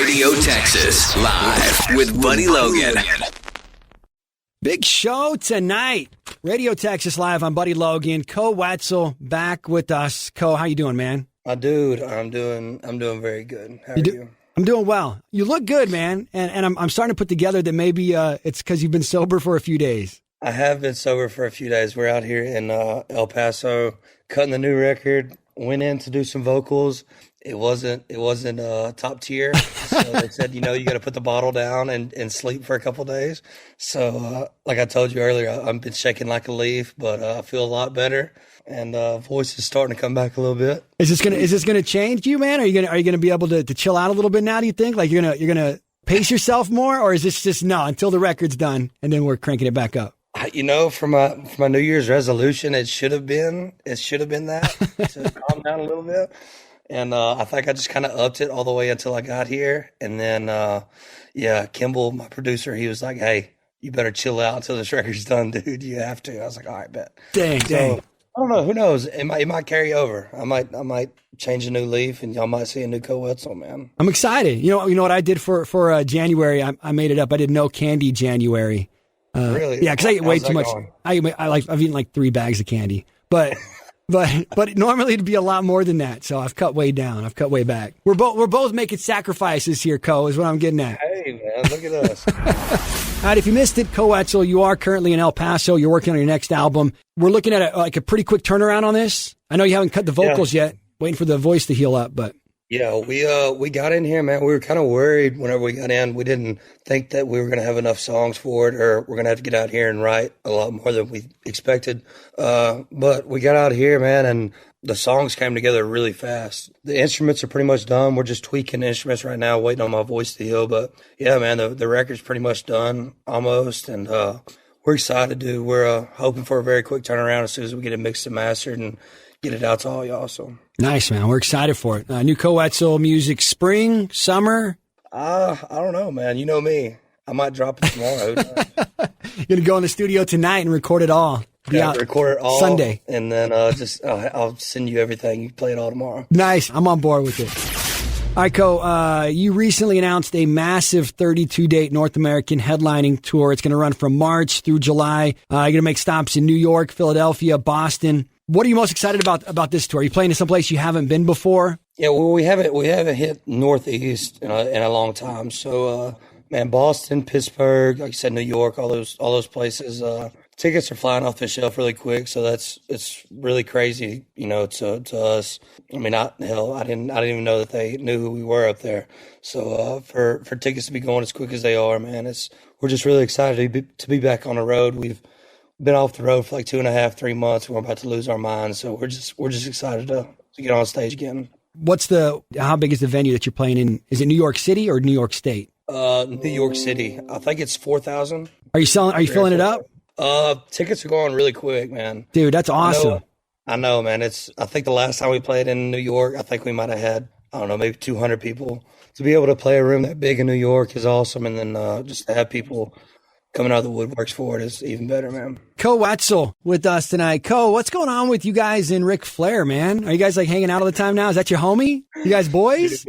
Radio Texas, live with Buddy Logan. Big show tonight. Radio Texas live. I'm Buddy Logan. Koe Wetzel back with us. Koe, how you doing, man? I'm doing very good. How are you? I'm doing well. You look good, man. And I'm starting to put together that maybe it's because you've been sober for a few days. I have been sober for a few days. We're out here in El Paso cutting the new record. Went in to do some vocals. It wasn't top tier. So they said, you got to put the bottle down and sleep for a couple days. So like I told you earlier, I've been shaking like a leaf, but I feel a lot better. And voice is starting to come back a little bit. Is this gonna change you, man? Are you gonna be able to chill out a little bit now? Do you think like you're gonna pace yourself more, or is this just no until the record's done and then we're cranking it back up? For my New Year's resolution, it should have been that to calm down a little bit. And I think I just kind of upped it all the way until I got here. And then, Kimball, my producer, he was like, "Hey, you better chill out until this record's done, dude. You have to." I was like, "All right, bet." Dang. I don't know. Who knows? It might carry over. I might change a new leaf, and y'all might see a new Koe Wetzel, man. I'm excited. You know what I did for January? I made it up. I did no candy January. Really? Yeah, because I eat way too much. I've eaten like 3 bags of candy, but normally it'd be a lot more than that. So I've cut way down. I've cut way back. We're both making sacrifices here, Koe, is what I'm getting at. Hey man, look at us. All right, if you missed it, Koe Wetzel, you are currently in El Paso. You're working on your next album. We're looking at a pretty quick turnaround on this. I know you haven't cut the vocals yet, waiting for the voice to heal up, but. Yeah, we got in here, man. We were kind of worried whenever we got in. We didn't think that we were going to have enough songs for it, or we're going to have to get out here and write a lot more than we expected. But we got out here, man, and the songs came together really fast. The instruments are pretty much done. We're just tweaking the instruments right now, waiting on my voice to heal. But yeah, man, the record's pretty much done almost, and we're excited, dude. We're hoping for a very quick turnaround as soon as we get it mixed and mastered and get it out to all y'all. So nice, man. We're excited for it. New Koe Wetzel music, spring, summer? I don't know, man. You know me. I might drop it tomorrow. You're going to go in the studio tonight and record it all. Record it all Sunday. And then I'll send you everything. You can play it all tomorrow. Nice. I'm on board with it. All right, Koe, you recently announced a massive 32-date North American headlining tour. It's going to run from March through July. You're going to make stops in New York, Philadelphia, Boston. What are you most excited about this tour? Are you playing in some place you haven't been before? Yeah, well, we haven't hit Northeast in a long time. So, man, Boston, Pittsburgh, like you said, New York, all those places. Tickets are flying off the shelf really quick, so it's really crazy, to us. I mean, I didn't even know that they knew who we were up there. So for tickets to be going as quick as they are, man, we're just really excited to be back on the road. We've been off the road for like 2.5, 3 months. We're about to lose our minds, so we're just excited to get on stage again. How big is the venue that you're playing in? Is it New York City or New York State? New York City. I think it's 4,000. Are you filling it up? Tickets are going really quick, man. Dude, that's awesome. I know, man. I think the last time we played in New York, I think we might have had, I don't know, maybe 200 people. To be able to play a room that big in New York is awesome. And then just to have people coming out of the woodworks for it is even better, man. Koe Wetzel with us tonight. Koe, what's going on with you guys and Ric Flair, man? Are you guys like hanging out all the time now? Is that your homie? You guys boys?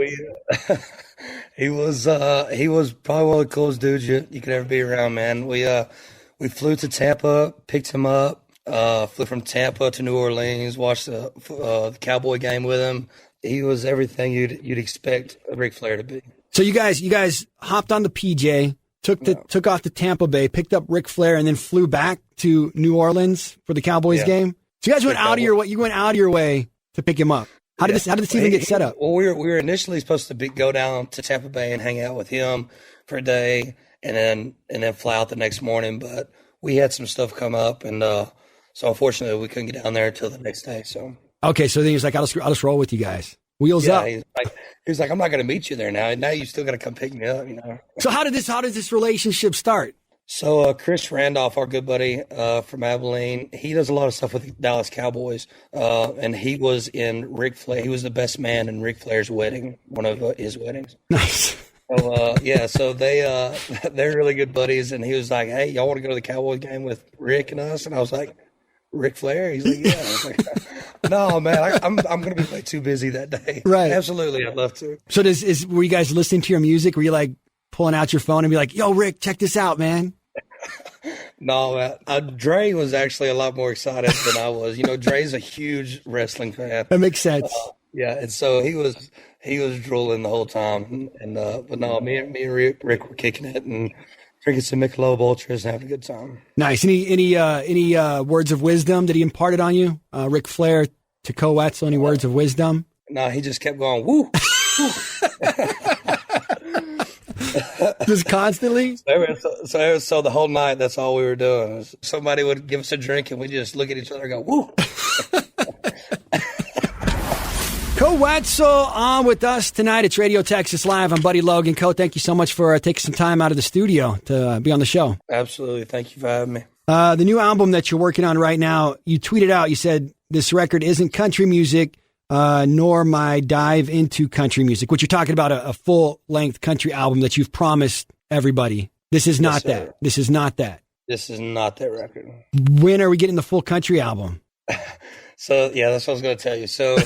He was probably one of the coolest dudes you could ever be around, man. We flew to Tampa, picked him up, flew from Tampa to New Orleans, watched the Cowboy game with him. He was everything you'd expect a Ric Flair to be. So you guys hopped on the PJ, took off to Tampa Bay, picked up Ric Flair, and then flew back to New Orleans for the Cowboys game. So you guys went out of your way. You went out of your way to pick him up. How did this even get set up? Well, we were initially supposed to go down to Tampa Bay and hang out with him for a day, and then fly out the next morning. But we had some stuff come up, and so unfortunately we couldn't get down there until the next day. So okay, so then he was like, "I'll just roll with you guys." Wheels up. He was like, "I'm not going to meet you there now. Now you still got to come pick me up, So how did this relationship start? So Chris Randolph, our good buddy from Abilene, he does a lot of stuff with the Dallas Cowboys, and he was in Ric Flair. He was the best man in Ric Flair's wedding, one of his weddings. Nice. So they're really good buddies, and he was like, "Hey, y'all want to go to the Cowboys game with Rick and us?" And I was like, "Ric Flair?" He's like, "Yeah." I was like, No, man, I'm going to be way too busy that day. Right. Absolutely, I'd love to. So were you guys listening to your music? Were you like pulling out your phone and be like, yo, Rick, check this out, man? No, Dre was actually a lot more excited than I was. You know, Dre's a huge wrestling fan. That makes sense. Yeah, and so he was drooling the whole time. And but no, me and Rick were kicking it and drinking some Michelob Ultras and having a good time. Nice. Any words of wisdom that he imparted on you, Ric Flair to Koe Wetzel? Any words of wisdom? No, he just kept going, woo. Woo. Just constantly? So the whole night, that's all we were doing. Somebody would give us a drink, and we just look at each other and go, woo. Koe Wetzel on with us tonight. It's Radio Texas Live. I'm Buddy Logan. Koe, thank you so much for taking some time out of the studio to be on the show. Absolutely. Thank you for having me. The new album that you're working on right now, you tweeted out, you said, this record isn't country music, nor my dive into country music, which you're talking about a full-length country album that you've promised everybody. This is not that. This is not that. This is not that record. When are we getting the full country album? So, yeah, that's what I was going to tell you. So,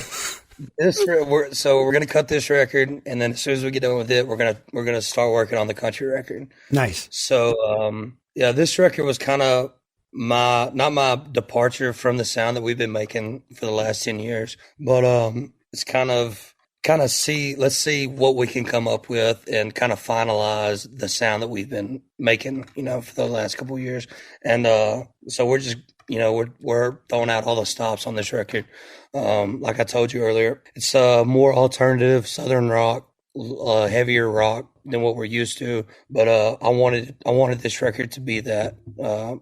we're going to cut this record, and then as soon as we get done with it, we're going to start working on the country record. Nice. So, yeah, this record was kind of not my departure from the sound that we've been making for the last 10 years, but it's let's see what we can come up with and kind of finalize the sound that we've been making, for the last couple of years. And so we're just, we're throwing out all the stops on this record. Like I told you earlier, it's more alternative Southern rock, heavier rock than what we're used to. But I wanted this record to be that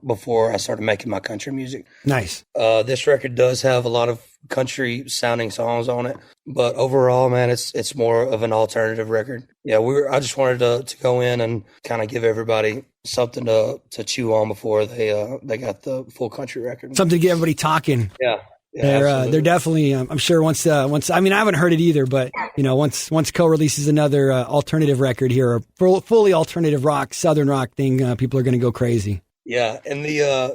before I started making my country music. Nice. This record does have a lot of country sounding songs on it, but overall, man, it's more of an alternative record. Yeah, I just wanted to go in and kind of give everybody something to chew on before they got the full country record. Something to get everybody talking. Yeah. They're definitely. I'm sure once. I mean, I haven't heard it either, but once Koe releases another alternative record here, a fully alternative rock, Southern rock thing, people are going to go crazy. Yeah, and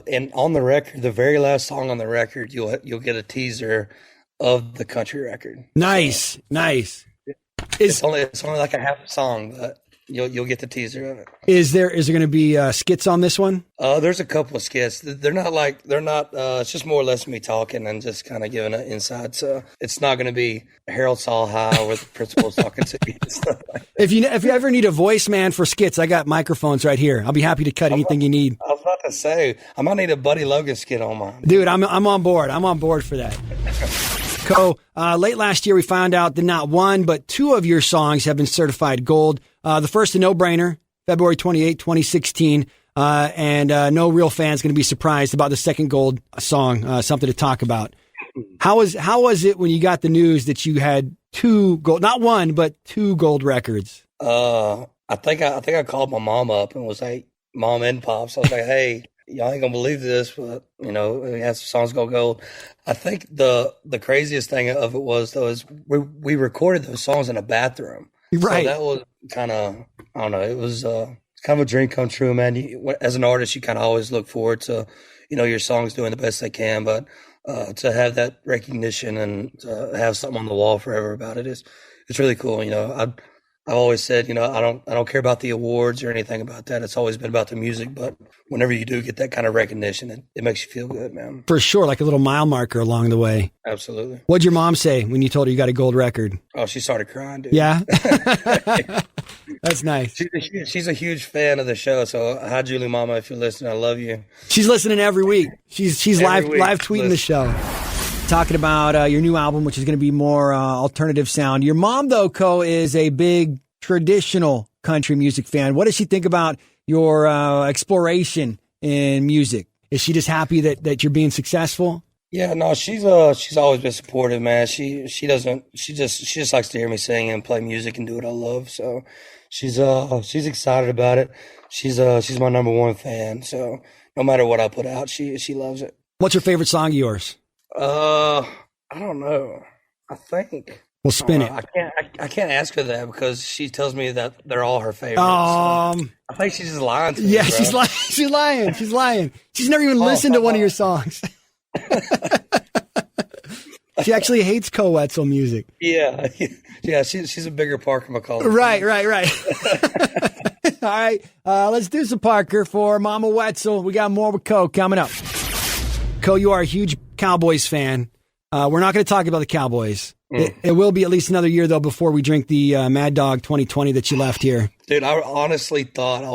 and on the record, the very last song on the record, you'll get a teaser of the country record. Nice. It's only like a half a song, but you'll get the teaser of it. Is there going to be skits on this one? There's a couple of skits. They're not. It's just more or less me talking and just kind of giving an insight. So it's not going to be Harold Saul High where the principal's talking to you and stuff like that. If you ever need a voice man for skits, I got microphones right here. I'll be happy to cut anything you need. I was about to say I might need a Buddy Logan skit on mine. Dude, I'm on board. I'm on board for that. Koe, late last year we found out that not one but two of your songs have been certified gold. The first, a no-brainer, February 28, 2016. And no real fan's going to be surprised about the second gold song, something to talk about. How was it when you got the news that you had two gold, not one, but two gold records? I think I called my mom up and was like, Mom and Pops, I was like, hey, y'all ain't gonna believe this, but we had some songs go gold. I think the craziest thing of it was we recorded those songs in a bathroom. Right. So that was kind of, I don't know, it was kind of a dream come true, man. As an artist, you kind of always look forward to, your songs doing the best they can, but to have that recognition and to have something on the wall forever about it's really cool. I've always said, I don't care about the awards or anything about that. It's always been about the music. But whenever you do get that kind of recognition, it makes you feel good, man. For sure, like a little mile marker along the way. Absolutely. What'd your mom say when you told her you got a gold record? Oh, she started crying, dude. Yeah? That's nice. She's a huge fan of the show. So hi, Julie Mama, if you're listening, I love you. She's listening every week. She's live tweeting the show. Talking about your new album, which is going to be more alternative sound. Your mom, though, Koe, is a big traditional country music fan. What does she think about your exploration in music? Is she just happy that you're being successful? Yeah, no, she's always been supportive, man. She just likes to hear me sing and play music and do what I love. So she's excited about it. She's my number one fan. So no matter what I put out, she loves it. What's your favorite song of yours? I don't know. I think we'll spin it. I can't ask her that because she tells me that they're all her favorites. So I think she's just lying to me. Yeah, bro. she's lying. She's lying. She's never even listened to one of your songs. She actually hates Koe Wetzel music. Yeah, yeah. She's a bigger Parker McCollum. Right. All right, let's do some Parker for Mama Wetzel. We got more with Koe coming up. Koe, you are a huge Cowboys fan. We're not going to talk about the Cowboys. It will be at least another year, though, before we drink the Mad Dog 2020 that you left here. Dude, I honestly thought I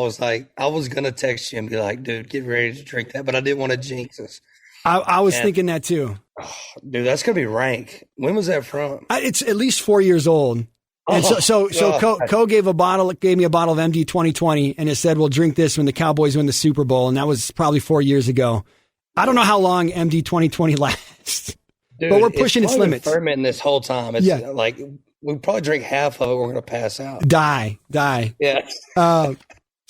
was going to text you and be like, dude, get ready to drink that, but I didn't want to jinx us. I was thinking that, too. Oh, dude, that's going to be rank. When was that from? It's at least 4 years old. And so Koe gave me a bottle of MD 2020, and it said, we'll drink this when the Cowboys win the Super Bowl, and that was probably 4 years ago. I don't know how long MD 2020 lasts. Dude, but we're pushing its limits. Fermenting this whole time. It's like we probably drink half of it. We're going to pass out. Die. Yeah. So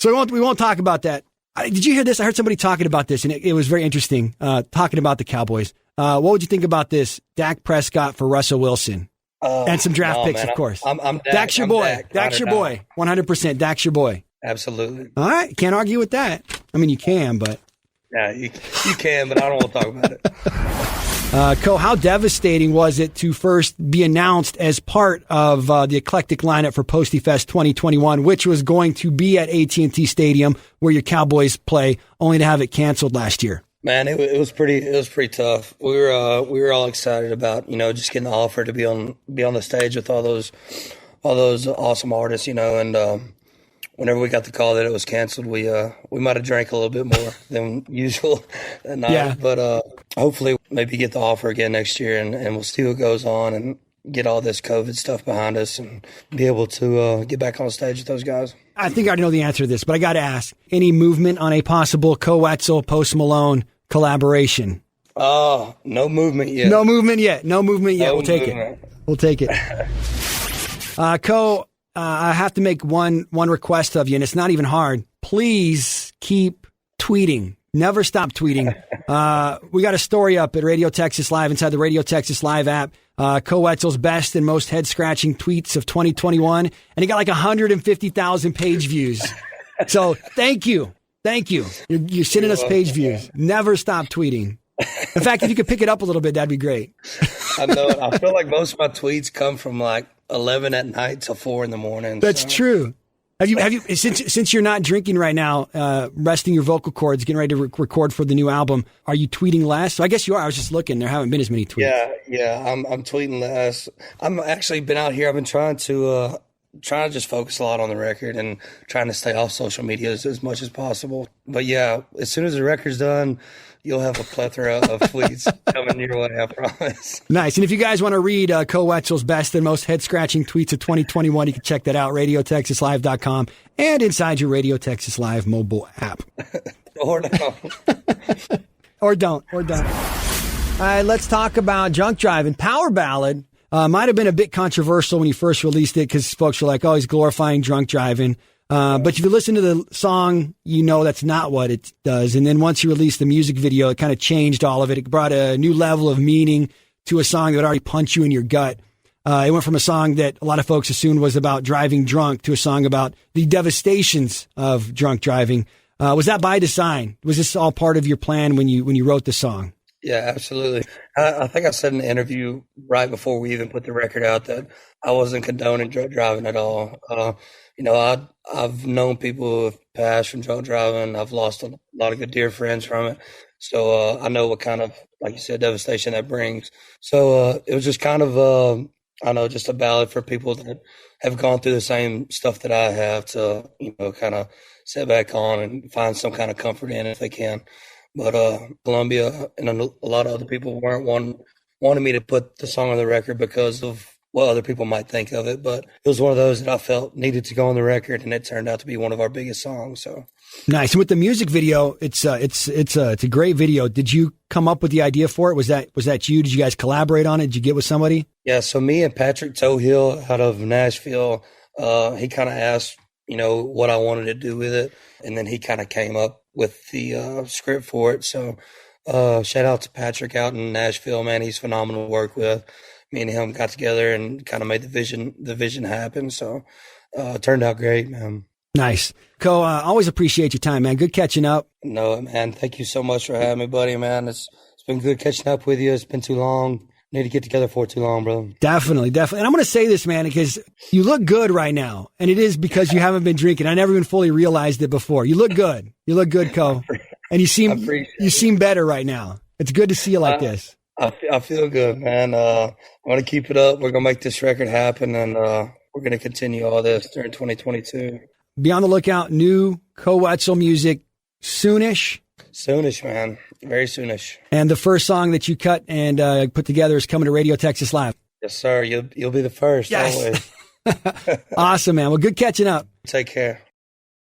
we won't talk about that. Did you hear this? I heard somebody talking about this, and it was very interesting. Talking about the Cowboys. What would you think about this? Dak Prescott for Russell Wilson, and some draft picks, man, of course. I'm Dak. Dak's your boy. Dak's your boy. 100%. Dak's your boy. Absolutely. All right. Can't argue with that. I mean, you can, but yeah, you can, but I don't want to talk about it. Koe, how devastating was it to first be announced as part of the eclectic lineup for Posty Fest 2021, which was going to be at AT&T Stadium where your Cowboys play, only to have it canceled last year? Man, it was pretty tough. We were all excited about just getting the offer to be on the stage with all those awesome artists, and whenever we got the call that it was canceled, we might have drank a little bit more than usual that night. Yeah. But hopefully maybe get the offer again next year, and we'll see what goes on and get all this COVID stuff behind us and be able to get back on stage with those guys. I think I already know the answer to this, but I got to ask, any movement on a possible Koe Wetzel, Post Malone collaboration? Oh, no movement yet. No movement yet. We'll take it. Koe, I have to make one request of you, and it's not even hard. Please keep tweeting. Never stop tweeting. We got a story up at Radio Texas Live inside the Radio Texas Live app. Koe Wetzel's best and most head-scratching tweets of 2021, and he got like 150,000 page views. So thank you. You're sending us page views. Never stop tweeting. In fact, if you could pick it up a little bit, that'd be great. I know. I feel like most of my tweets come from like 11 at night till 4 in the morning. That's true. Have you since you're not drinking right now, resting your vocal cords, getting ready to record for the new album, are you tweeting less? So I guess you are. I was just looking. There haven't been as many tweets. Yeah. I'm tweeting less. I'm actually been out here. I've been trying to just focus a lot on the record and trying to stay off social media as much as possible. But yeah, as soon as the record's done, you'll have a plethora of tweets coming your way, I promise. Nice. And if you guys want to read Koe Wetzel's best and most head-scratching tweets of 2021, you can check that out, radiotexaslive.com and inside your Radio Texas Live mobile app. Or don't. Or don't. All right, let's talk about Drunk Driving. Power Ballad might have been a bit controversial when you first released it because folks were like, oh, he's glorifying drunk driving. But if you listen to the song, you know that's not what it does. And then once you released the music video, it kind of changed all of it. It brought a new level of meaning to a song that would already punch you in your gut. It went from a song that a lot of folks assumed was about driving drunk to a song about the devastations of drunk driving. Was that by design? Was this all part of your plan when you wrote the song? Yeah, absolutely. I think I said in the interview right before we even put the record out that I wasn't condoning drunk driving at all. I've known people who have passed from drunk driving. I've lost a lot of good dear friends from it. So I know what kind of, like you said, devastation that brings. So it was just kind of, just a ballad for people that have gone through the same stuff that I have to, kind of sit back on and find some kind of comfort in it if they can. But Columbia and a lot of other people weren't wanting me to put the song on the record because of what other people might think of it. But it was one of those that I felt needed to go on the record, and it turned out to be one of our biggest songs. So nice. And with the music video, it's a great video. Did you come up with the idea for it? Was that you? Did you guys collaborate on it? Did you get with somebody? Yeah. So me and Patrick Toehill out of Nashville, he kind of asked, what I wanted to do with it, and then he kind of came up with the script for it. So shout out to Patrick out in Nashville, man. He's phenomenal to work with. Me and him got together and kind of made the vision happen. So it turned out great, man. Nice. Koe, always appreciate your time, man. Good catching up. No, man. Thank you so much for having me, buddy, man. It's been good catching up with you. It's been too long. need to get together for too long, bro. Definitely. And I'm going to say this, man, because you look good right now. And it is because you haven't been drinking. I never even fully realized it before. You look good. You look good, Koe. And you seem better right now. It's good to see you like this. I feel good, man. I'm going to keep it up. We're going to make this record happen, and we're going to continue all this during 2022. Be on the lookout. New Koe Wetzel music soonish. Soonish, man. Very soonish. And the first song that you cut and put together is coming to Radio Texas Live. Yes, sir. You'll be the first. Yes. Always. Awesome, man. Well, good catching up. Take care.